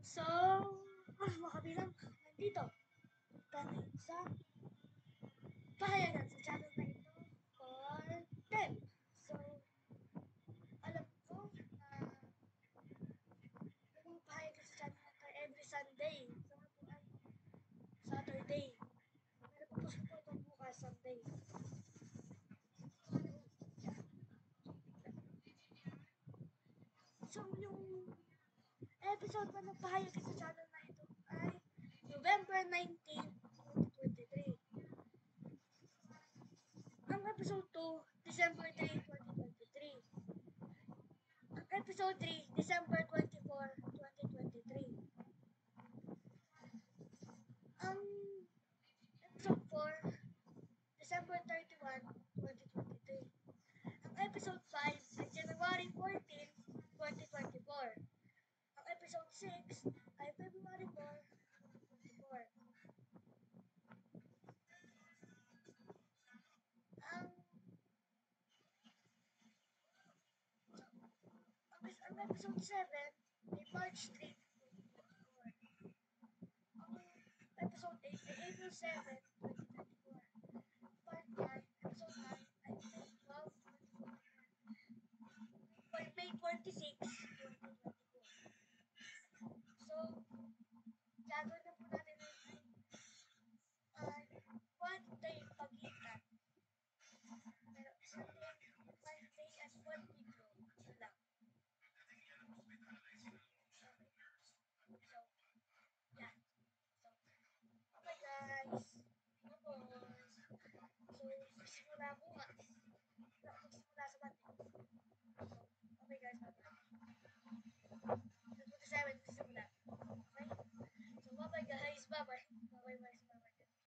So, mga kabilang, nandito kami sa pahayagan sa channel na ito for 10. So, alam ko na pumapahayagan sa channel na ito every Sunday. So, ito ay Saturday. Pero tapos ko po ito bukas Sunday. So, yung episode pa ng pahayagan sa channel na ito ay November 19, 2023. Ang episode 2, December 3, 2023. Ang episode 3, December 24, 2023. Ang episode 4, December 31, 2023. Ang episode 5 ay January 14, 2024. Ang episode 6 ay February 4, 2024. Ang episode 7 ay March 3, 2024. Ang episode 8 ay April 7, 2024. Part 9, episode 9 ay May 12, 2024. May 26, 2024. So, gagawin na po natin ay one day pagitan. Pero isang day, one day at one video. Yun lang. So, yeah. So, okay guys. Tapos, so, simula bukas.